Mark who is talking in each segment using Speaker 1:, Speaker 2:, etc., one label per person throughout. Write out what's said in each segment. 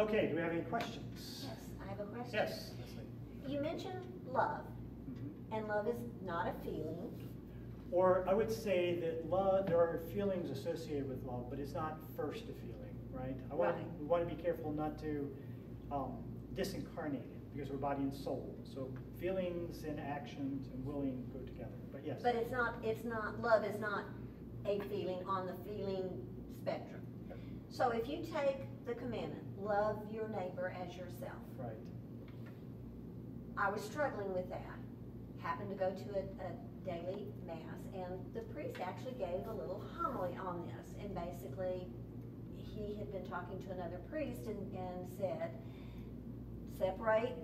Speaker 1: Okay, do we have any questions?
Speaker 2: Yes, I have a question.
Speaker 1: Yes.
Speaker 2: You mentioned love,
Speaker 1: Mm-hmm.
Speaker 2: and love is not a feeling.
Speaker 1: Or I would say that love, there are feelings associated with love, but it's not first a feeling, right? We want to be careful not to disincarnate it, because we're body and soul. So feelings and actions and willing go together. But yes.
Speaker 2: But love is not a feeling on the feeling spectrum.
Speaker 1: Okay.
Speaker 2: So if you take the commandment, love your neighbor as yourself.
Speaker 1: Right.
Speaker 2: I was struggling with that. Happened to go to a daily mass, and the priest actually gave a little homily on this. And basically, he had been talking to another priest and said, separate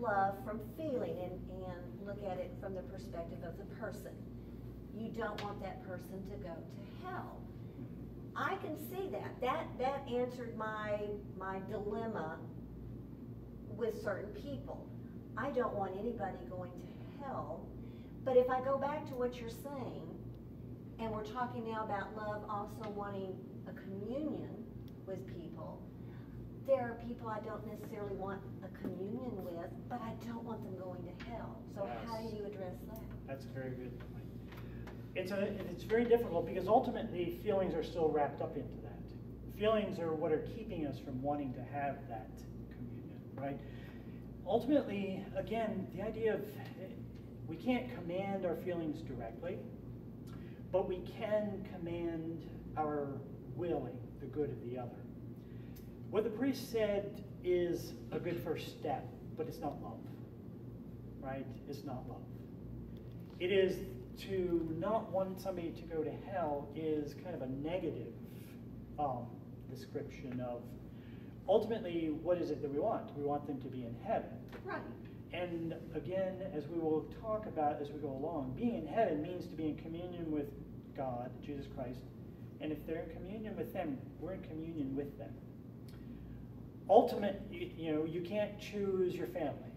Speaker 2: love from feeling and look at it from the perspective of the person. You don't want that person to go to hell. I can see that. That answered my dilemma with certain people. I don't want anybody going to hell. But if I go back to what you're saying, and we're talking now about love also wanting a communion with people, there are people I don't necessarily want a communion with, but I don't want them going to hell. So
Speaker 1: Yes.
Speaker 2: how do you address that?
Speaker 1: That's a very good point. It's very difficult because ultimately feelings are still wrapped up into that. Feelings are what are keeping us from wanting to have that communion, right? Ultimately, again, the idea of we can't command our feelings directly, but we can command our willing the good of the other. What the priest said is a good first step, but it's not love, right? It's not love. It is to not want somebody to go to hell is kind of a negative description of ultimately what is it that we want? We want them to be in heaven.
Speaker 2: Right.
Speaker 1: And again, as we will talk about as we go along, being in heaven means to be in communion with God, Jesus Christ. And if they're in communion with them, we're in communion with them. You can't choose your family.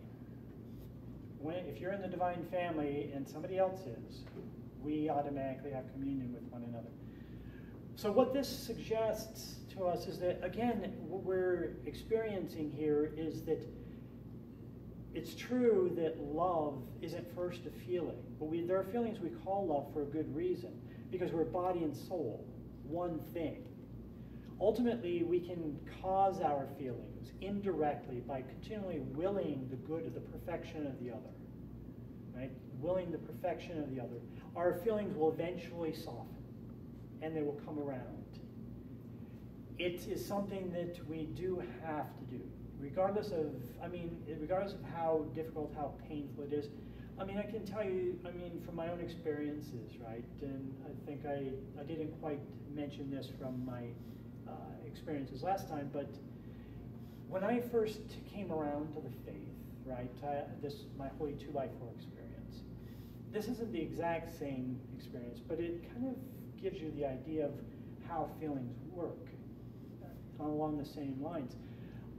Speaker 1: If you're in the divine family and somebody else is, we automatically have communion with one another. So what this suggests to us is that, again, what we're experiencing here is that it's true that love isn't first a feeling, but there are feelings we call love for a good reason, because we're body and soul, one thing. Ultimately, we can cause our feelings indirectly by continually willing the good of the perfection of the other, right? Willing the perfection of the other. Our feelings will eventually soften, and they will come around. It is something that we do have to do, regardless of how difficult, how painful it is. I can tell you, from my own experiences, right? And I think I didn't quite mention this from my experiences last time, but when I first came around to the faith, right, my Holy Two Life Four experience, this isn't the exact same experience, but it kind of gives you the idea of how feelings work along the same lines.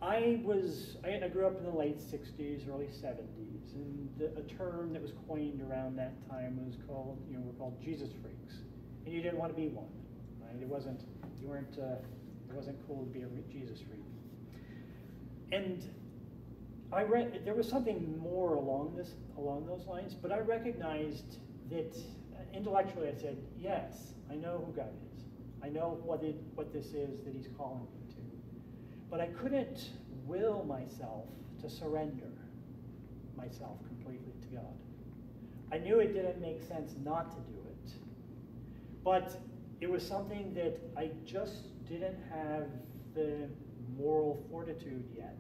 Speaker 1: I grew up in the late 60s, early 70s, and a term that was coined around that time was called, we're called Jesus freaks, and you didn't want to be one, right? It wasn't cool to be a Jesus freak. And there was something more along those lines, but I recognized that intellectually I said, yes, I know who God is. I know what this is that he's calling me to. But I couldn't will myself to surrender myself completely to God. I knew it didn't make sense not to do it, but it was something that I just didn't have the moral fortitude yet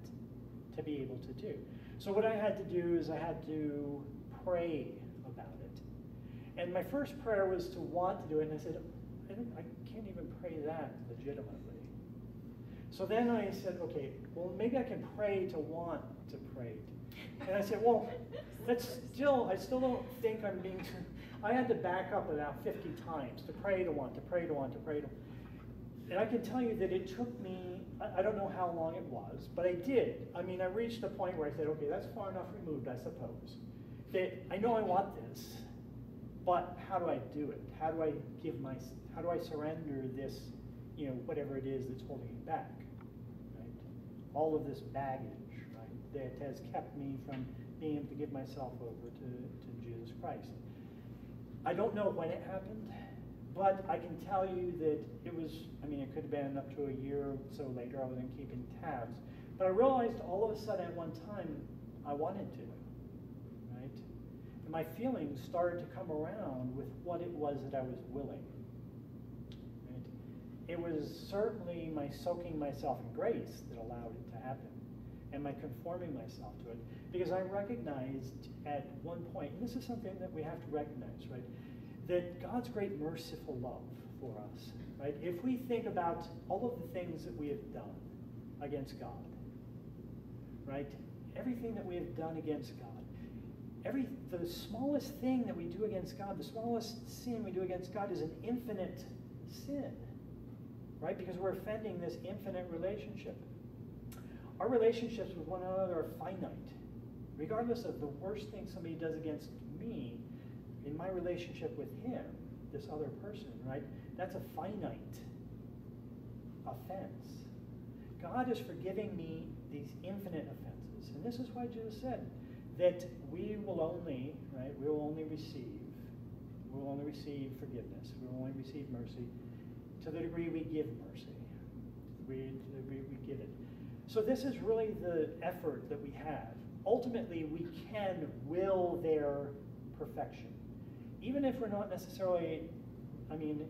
Speaker 1: to be able to do. So what I had to do is I had to pray about it. And my first prayer was to want to do it, and I said, I can't even pray that legitimately. So then I said, okay, well, maybe I can pray to want to pray. And I said, well, I still don't think I'm being, I had to back up about 50 times to pray to want, to pray to want, to pray to. And I can tell you that it took me, I don't know how long it was, but I did. I reached a point where I said, okay, that's far enough removed, I suppose. That I know I want this, but how do I do it? How do I surrender this, whatever it is that's holding me back, right? all of this baggage, right, that has kept me from being able to give myself over to Jesus Christ. I don't know when it happened, but I can tell you that it was, it could have been up to a year or so later. I wasn't keeping tabs. But I realized all of a sudden at one time I wanted to, right? And my feelings started to come around with what it was that I was willing. Right? It was certainly my soaking myself in grace that allowed it to happen, and my conforming myself to it. Because I recognized at one point, and this is something that we have to recognize, right? That God's great merciful love for us, right? If we think about all of the things that we have done against God, right? Everything that we have done against God, the smallest thing that we do against God, the smallest sin we do against God is an infinite sin, right? Because we're offending this infinite relationship. Our relationships with one another are finite. Regardless of the worst thing somebody does against me, in my relationship with him, this other person, right, that's a finite offense. God is forgiving me these infinite offenses. And this is why Jesus said that we will only receive forgiveness, we will only receive mercy to the degree we give mercy, to the degree we give it. So this is really the effort that we have. Ultimately, we can will their perfection. Even if we're not necessarily, in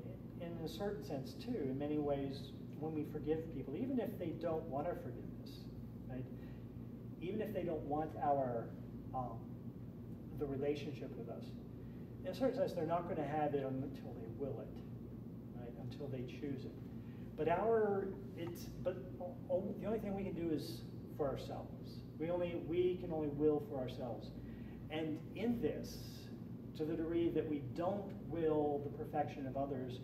Speaker 1: a certain sense too, in many ways, when we forgive people, even if they don't want our forgiveness, right? Even if they don't want the relationship with us, in a certain sense, they're not going to have it until they will it, right? Until they choose it. But the only thing we can do is for ourselves. We can only will for ourselves. And in this, to the degree that we don't will the perfection of others,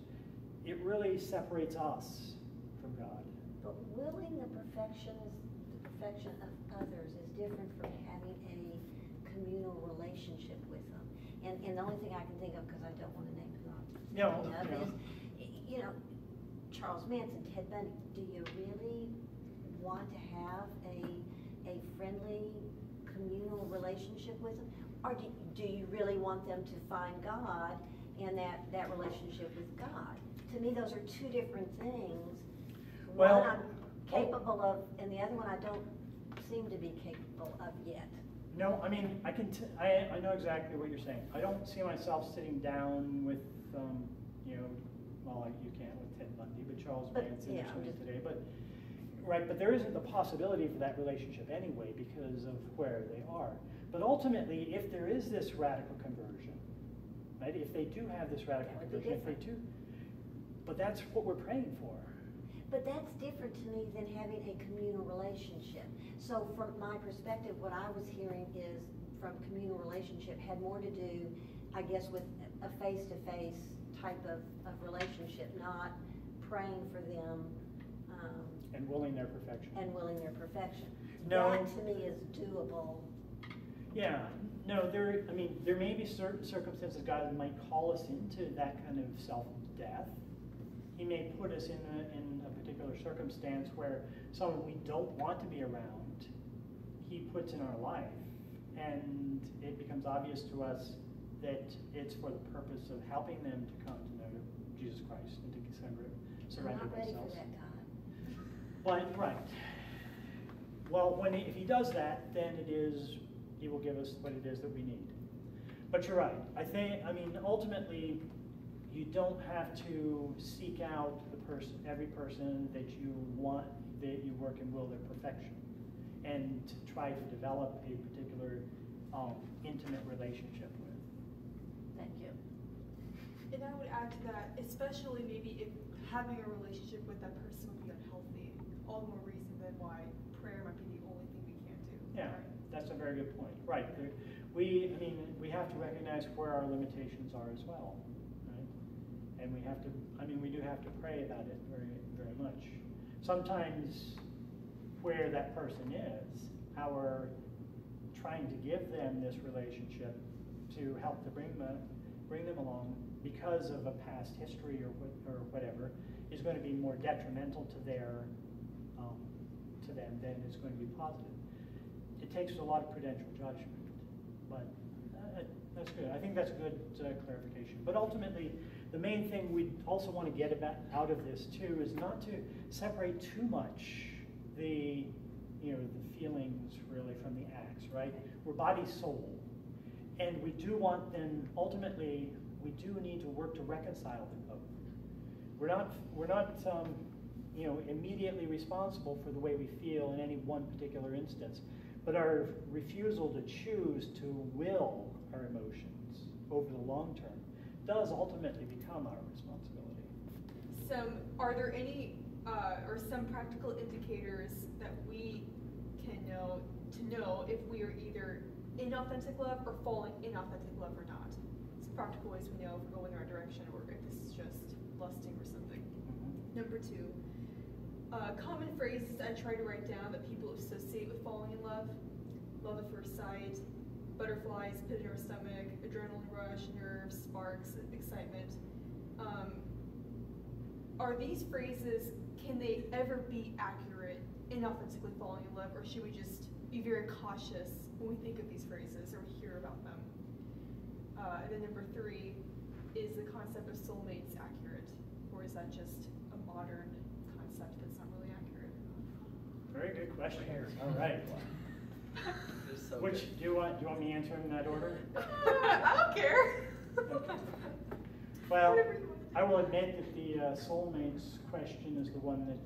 Speaker 1: it really separates us from God.
Speaker 2: But willing the perfection of others is different from having a communal relationship with them. And the only thing I can think of, because I don't want to name who is, Charles Manson, Ted Bundy. Do you really want to have a friendly communal relationship with them? Or do you really want them to find God and that relationship with God? To me, those are two different things.
Speaker 1: Well,
Speaker 2: one I'm capable of, and the other one I don't seem to be capable of yet.
Speaker 1: No, I know exactly what you're saying. I don't see myself sitting down with, you can't with Ted Bundy, but Charles Manson or somebody today. But there isn't the possibility for that relationship anyway because of where they are. But ultimately, if there is this radical conversion, right? If they do have this radical conversion, but that's what we're praying for.
Speaker 2: But that's different to me than having a communal relationship. So from my perspective, what I was hearing is from communal relationship had more to do, I guess, with a face-to-face type of relationship, not praying for them.
Speaker 1: And willing their perfection.
Speaker 2: No. That to me is doable.
Speaker 1: Yeah. No, there may be certain circumstances God might call us into that kind of self-death. He may put us in a particular circumstance where someone we don't want to be around, he puts in our life. And it becomes obvious to us that it's for the purpose of helping them to come to know Jesus Christ and to surrender
Speaker 2: I'm not ready
Speaker 1: themselves.
Speaker 2: for that, God.
Speaker 1: Right. Well, if he does that, then he will give us what it is that we need. But you're right. Ultimately, you don't have to seek out every person that you want, that you work and will their perfection, and to try to develop a particular intimate relationship with.
Speaker 2: Thank you.
Speaker 3: And I would add to that, especially maybe if having a relationship with that person would be unhealthy, all the more reason then why prayer might be the only thing we can do.
Speaker 1: Yeah,
Speaker 3: right?
Speaker 1: That's a very good point. Right. We have to recognize where our limitations are as well, right? And we do have to pray about it very, very much. Sometimes where that person is, our trying to give them this relationship to help to bring them along because of a past history or whatever is going to be more detrimental to to them, then it's going to be positive. It takes a lot of prudential judgment, but that's good. I think that's a good clarification. But ultimately, the main thing we also want to get out of this too is not to separate too much the the feelings really from the acts, right? We're body, soul, and we do want them. Ultimately, we do need to work to reconcile them both. We're not immediately responsible for the way we feel in any one particular instance, but our refusal to choose to will our emotions over the long term does ultimately become our responsibility.
Speaker 3: Are there any or some practical indicators that we can know if we are either in authentic love or falling in authentic love or not? Some practical ways we know if we're going in the right direction or if this is just lusting or something. Mm-hmm. Number 2, common phrases I try to write down that people associate with falling in love. Love at first sight, butterflies, pit in our stomach, adrenaline rush, nerves, sparks, excitement. Are these phrases, can they ever be accurate in authentically falling in love, or should we just be very cautious when we think of these phrases or we hear about them? And then number 3, is the concept of soulmates accurate, or is that just a modern concept that's not really accurate?
Speaker 1: Very good question. All right.
Speaker 4: So
Speaker 1: Which
Speaker 4: good.
Speaker 1: do you want me to answer in that order?
Speaker 3: I don't care.
Speaker 1: Okay. Well, I will admit that the soulmates question is the one that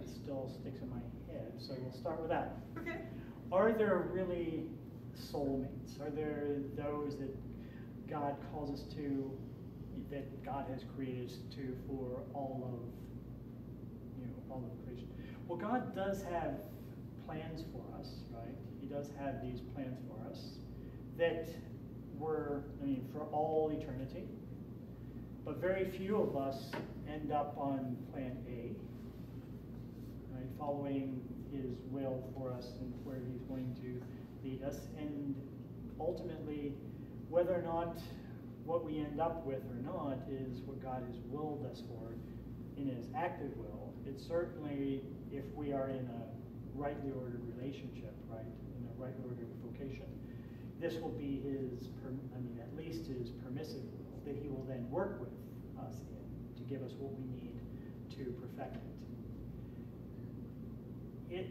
Speaker 1: still sticks in my head, so we'll start with that.
Speaker 3: Okay.
Speaker 1: Are there really soulmates? Are there those that God calls us to, that God has created us to for all of creation? Well, God does have plans for us, right? He does have these plans for us that were, for all eternity. But very few of us end up on plan A, right? Following his will for us and where he's going to lead us. And ultimately, whether or not what we end up with or not is what God has willed us for in his active will. It's certainly, if we are in a rightly ordered relationship, right, in a rightly ordered vocation, this will be his, at least his permissive will that he will then work with us in to give us what we need to perfect it. If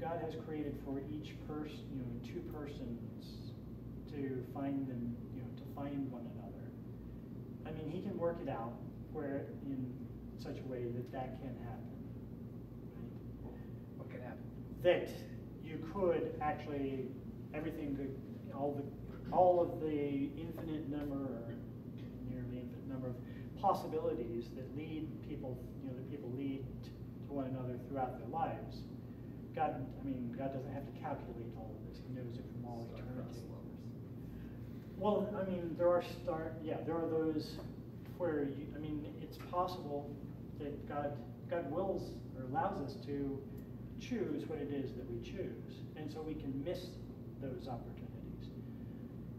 Speaker 1: God has created for each person, two persons to find them, to find one another, he can work it out where in such a way that can happen. Right?
Speaker 4: What can happen?
Speaker 1: That you could actually, everything could, all of the infinite number, or nearly infinite number of possibilities that lead people, that people lead to one another throughout their lives. God doesn't have to calculate all of this. He knows it from all eternity. Well, there are those where it's possible that God wills or allows us to choose what it is that we choose, and so we can miss those opportunities.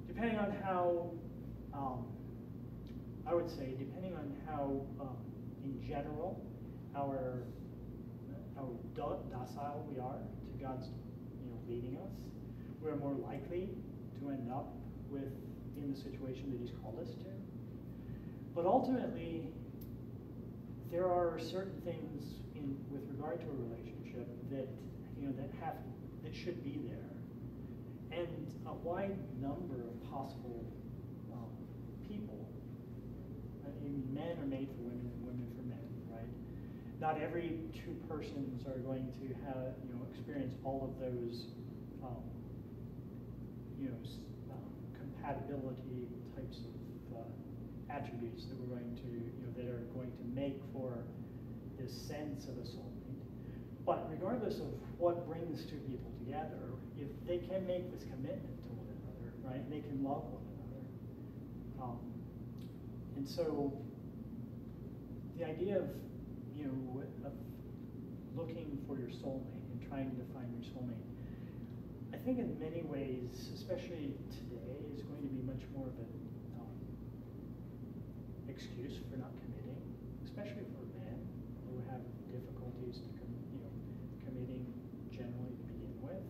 Speaker 1: Depending on how, I would say, in general, how docile we are to God's, leading us, we're more likely to end up in the situation that he's called us to. But ultimately, there are certain things with regard to a relationship that that should be there, and a wide number of possible people. Men are made for women, and women for men, right? Not every two persons are going to have experience all of those compatibility types of attributes that we're going to that are going to make for this sense of a soulmate. But regardless of what brings two people together, if they can make this commitment to one another, right, and they can love one another, and so the idea of of looking for your soulmate and trying to find your soulmate, I think in many ways, especially today, is going to be much more of an excuse for not committing, especially for men who have difficulties to committing generally to begin with.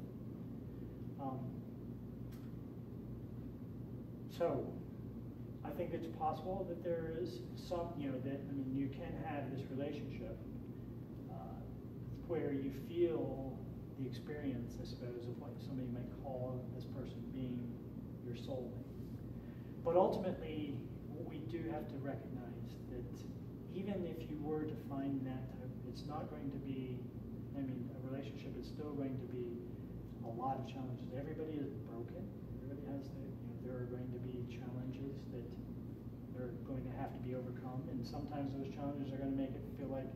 Speaker 1: So I think it's possible that there is some, you can have this relationship where you feel the experience, I suppose, of what somebody might call this person being your soulmate. But ultimately, we do have to recognize that even if you were to find that type, it's not going to be, a relationship is still going to be a lot of challenges. Everybody is broken. Everybody has there are going to be challenges that are going to have to be overcome, and sometimes those challenges are going to make it feel like,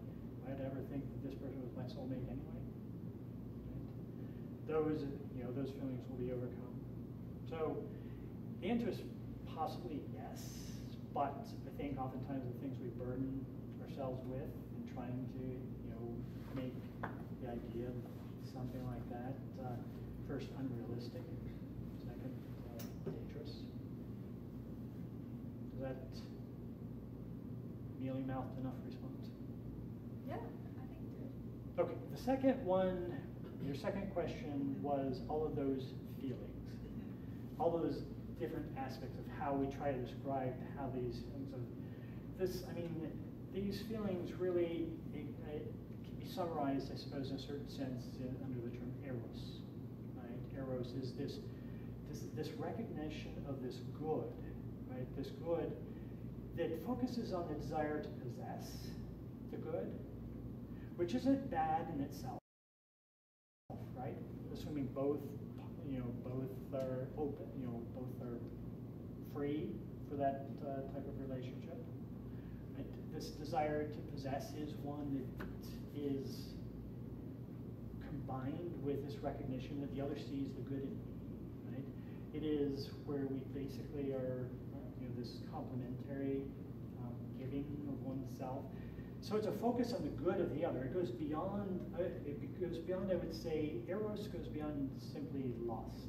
Speaker 1: I'd ever think that this person was my soulmate anyway. Right? Those feelings will be overcome. So the answer is possibly yes, but I think oftentimes the things we burden ourselves with in trying to, make the idea of something like that, first unrealistic, second dangerous. Is that mealy-mouthed enough response?
Speaker 3: Yeah, I think it did.
Speaker 1: Okay, the second one, your second question was all of those feelings, all those different aspects of how we try to describe how these things are. These feelings really it can be summarized, I suppose, in a certain sense under the term eros. Right? Eros is this recognition of this good, right? This good that focuses on the desire to possess the good, which isn't bad in itself, right? Assuming both are open, both are free for that type of relationship. Right? This desire to possess is one that is combined with this recognition that the other sees the good in me, right? It is where we basically are, this complementary giving of oneself. So it's a focus on the good of the other. It goes beyond, I would say, eros goes beyond simply lust.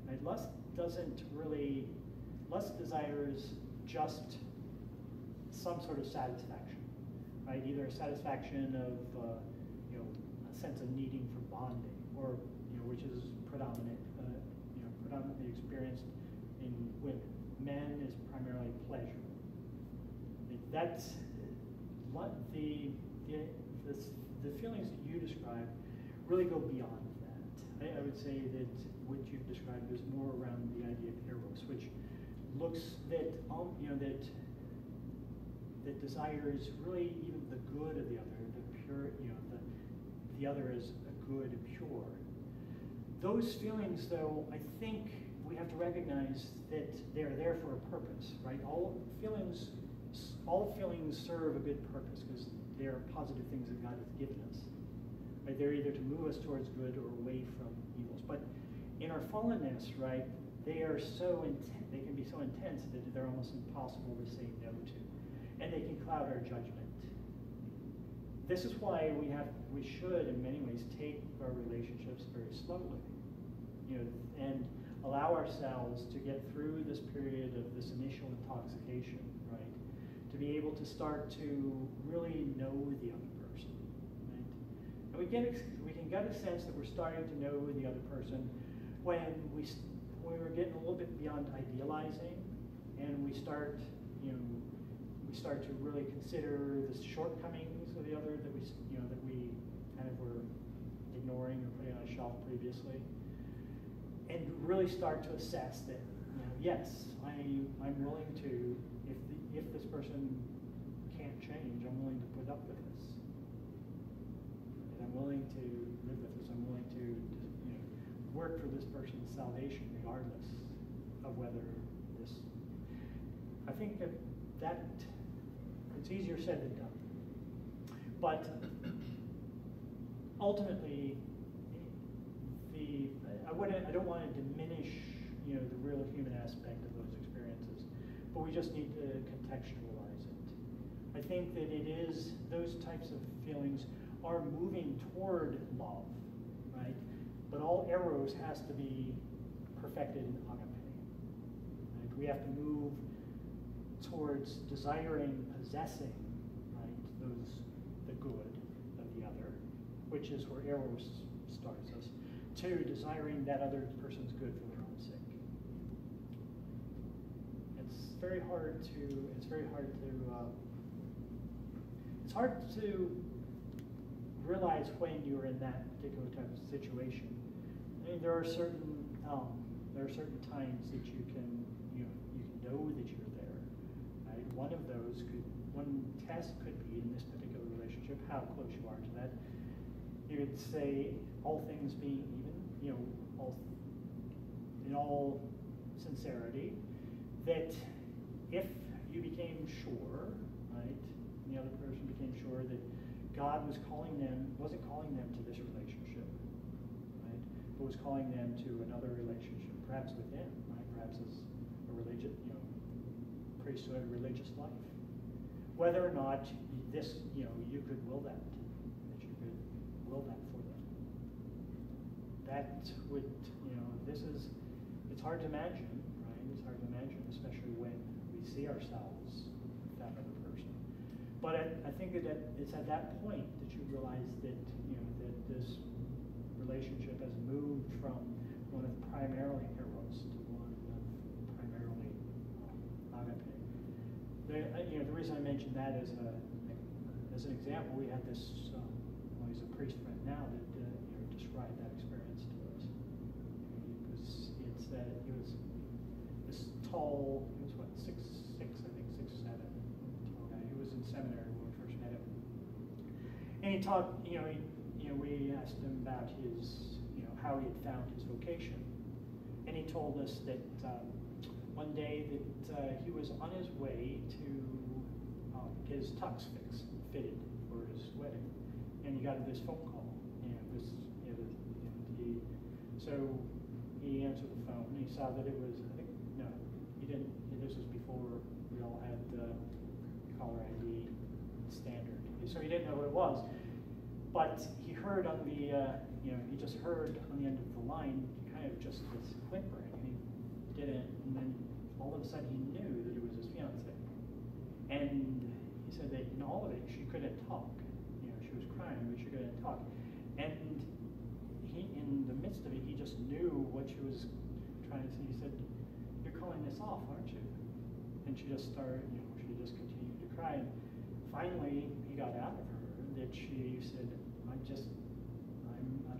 Speaker 1: Right? Lust desires just some sort of satisfaction, right? Either a satisfaction of, a sense of needing for bonding, or, which is predominantly experienced in women. Men is primarily pleasure. That's what the feelings that you describe really go beyond that. I would say that what you've described is more around the idea of eros, which looks that desires really even the good of the other, the pure, the other is a good and pure. Those feelings, though, I think we have to recognize that they're there for a purpose, right? All feelings serve a good purpose because they are positive things that God has given us. Right? They're either to move us towards good or away from evils. But in our fallenness, right, they are so intense. They can be so intense that they're almost impossible to say no to, and they can cloud our judgment. This is why we should, in many ways, take our relationships very slowly, and allow ourselves to get through this period of this initial intoxication, right? To be able to start to really know the other person, right? And we can get a sense that we're starting to know the other person when we're getting a little bit beyond idealizing, and we start to really consider the shortcomings of the other that we kind of were ignoring or putting on a shelf previously, and really start to assess that, yes, I'm willing to, if this person can't change, I'm willing to put up with this. And I'm willing to live with this. I'm willing to work for this person's salvation regardless of whether this. I think that it's easier said than done. But ultimately, I don't want to diminish, the real human aspect of those experiences, but we just need to contextualize it. I think that it is, those types of feelings are moving toward love, right? But all eros has to be perfected in agape. Right? We have to move towards desiring, possessing, right, the good. which is where Eros starts us, to desiring that other person's good for their own sake. It's hard to realize when you're in that particular type of situation. I mean, there are certain times that you can know that you're there. Right? One test could be in this particular relationship how close you are to that. You could say, all things being even, in all sincerity, that if you became sure, right, and the other person became sure that God wasn't calling them to this relationship, right, but was calling them to another relationship, perhaps within, right, perhaps as a religious, priesthood, religious life. Whether or not this, you could will that you could will that for them. That would, it's hard to imagine, right? It's hard to imagine, especially when we see ourselves with that other person. But I think that it's at that point that you realize that, that this relationship has moved from one of primarily eros to one of primarily agape. The reason I mentioned that as an example, we had this, he's a priest friend now that described that experience to us. It's that he was this tall, he was what, 6'6", I think, 6'7", tall guy. He was in seminary when we first met him. And he talked, we asked him about his, how he had found his vocation. And he told us that one day that he was on his way to get his tux fitted for his wedding, and he got this phone call, so he answered the phone, and he saw that it was, he didn't, this was before we all had the caller ID standard, so he didn't know what it was, but he heard on the, he just heard on the end of the line, kind of just this whimpering, and he didn't, and then all of a sudden he knew that it was his fiancée. And he said that in all of it, she couldn't talk. She was crying, but she couldn't talk. And he, in the midst of it, he just knew what she was trying to say. He said, "You're calling this off, aren't you?" And she just started, she just continued to cry. And finally, he got out of her that she said, I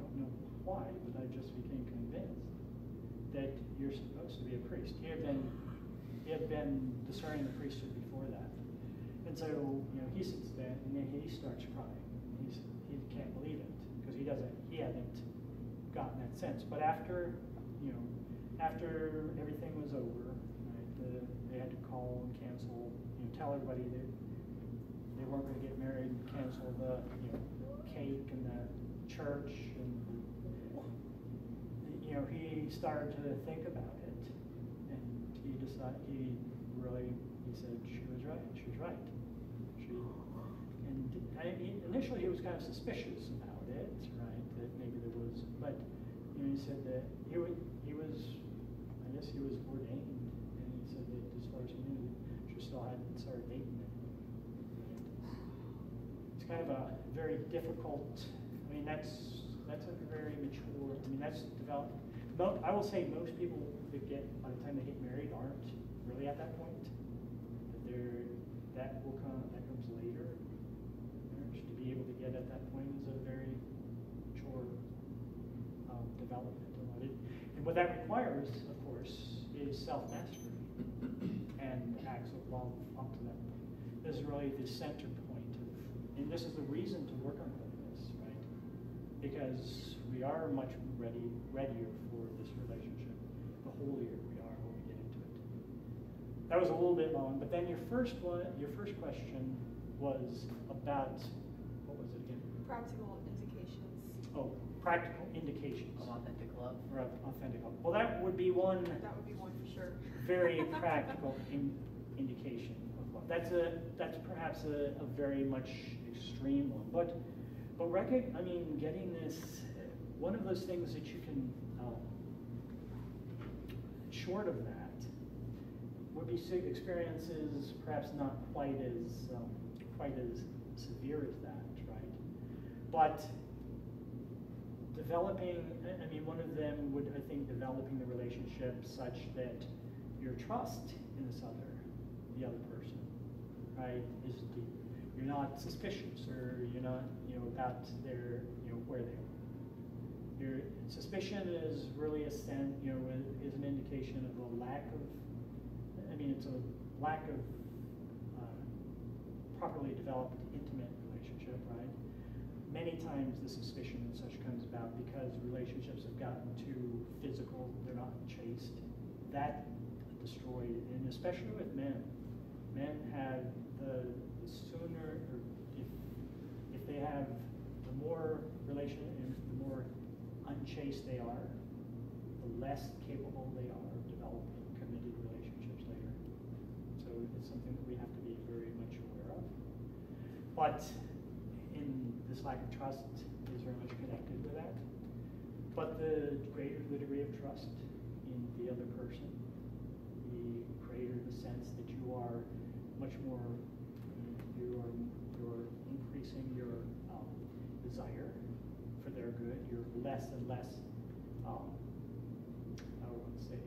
Speaker 1: don't know why, but I just became convinced that you're supposed to be a priest. He had been discerning the priesthood before that. And so, he sits there and then he starts crying. He can't believe it because he hadn't gotten that sense. But after everything was over, right, they had to call and cancel, tell everybody that they weren't going to get married, and cancel the, cake and the church, and he started to think about it, and he decided he said she was right. Initially he was kind of suspicious about it, right? That maybe there was, but he said that he was ordained, and he said that as far as he knew, she still hadn't started dating him. It's kind of a very difficult. I mean, that's a very mature. I mean, that's developed. I will say most people that by the time they get married aren't really at that point. That comes later. Marriage, to be able to get at that point is a very mature development. And what that requires, of course, is self-mastery and acts of love up to that point. This is really the center point and this is the reason to work on holiness, right? Because we are much readier for this relationship. The holier we are when we get into it. That was a little bit long, but then your first question was about, what was it again?
Speaker 3: Practical indications.
Speaker 1: Oh, practical indications.
Speaker 4: Of authentic love.
Speaker 1: Or authentic love. Well, that would be one.
Speaker 3: That would be one for sure.
Speaker 1: Very practical indication of love. That's perhaps a very much extreme one, but getting this, one of those things that you can, short of that, would be experiences perhaps not quite as severe as that, right? But developing, I mean, one of them would, I think, developing the relationship such that your trust in the other person, right, is deep. You're not suspicious, or you're not, about their, where they are. Your suspicion is really is an indication of a lack of, it's a lack of properly developed intimate relationship, right? Many times the suspicion and such comes about because relationships have gotten too physical, they're not chaste. That destroyed, and especially with men. Men have the sooner, or if they have the more the more unchaste they are, the less capable they are of developing committed relationships later. So it's something that we have to be very much aware of. But in this lack of trust is very much connected with that. But the greater the degree of trust in the other person, the greater the sense that you are much more, you're increasing your desire for their good. You're less and less, I would want to say,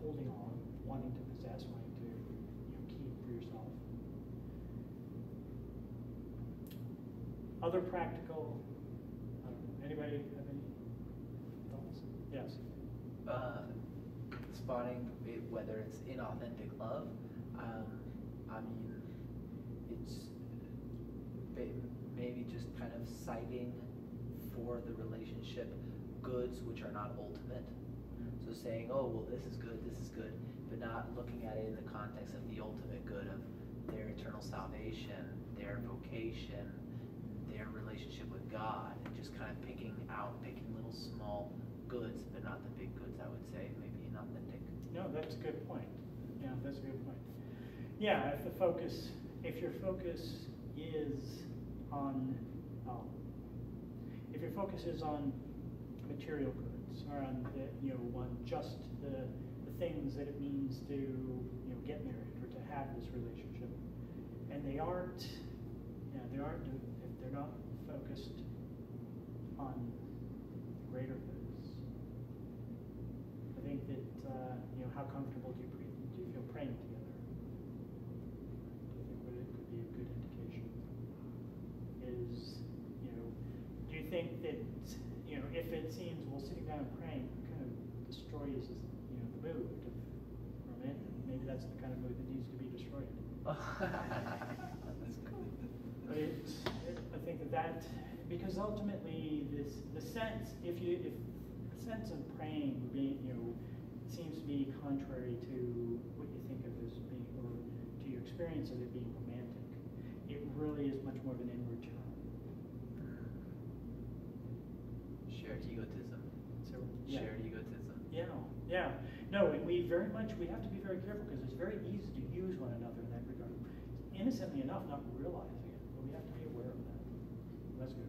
Speaker 1: holding on, wanting to possess, wanting to keep for yourself. Other practical, anybody have any thoughts? Yes.
Speaker 4: Spotting whether it's inauthentic love. It's maybe just kind of citing for the relationship goods which are not ultimate. So saying, oh, well, this is good, but not looking at it in the context of the ultimate good of their eternal salvation, their vocation, their relationship with God, and just kind of picking little small goods, but not the big goods, I would say, maybe inauthentic.
Speaker 1: No, that's a good point. Yeah, that's a good point. Yeah, if your focus is on, material goods, or on on just the things that it means to get married or to have this relationship, and if they're not focused on greater goods, I think that how comfortable do you feel praying together? Do you think it could be a good indication? Do you think that if it seems sitting down and praying kind of destroys the mood of romantic, maybe that's the kind of mood that needs to be destroyed. But I think that because ultimately the sense the sense of praying being seems to be contrary to what you think of as being, or to your experience of it being romantic. It really is much more of an inward turn.
Speaker 4: Shared egotism.
Speaker 1: So, yeah.
Speaker 4: Shared egotism.
Speaker 1: Yeah. No, and we have to be very careful because it's very easy to use one another in that regard. Innocently enough, not realizing it, but we have to be aware of that. That's good.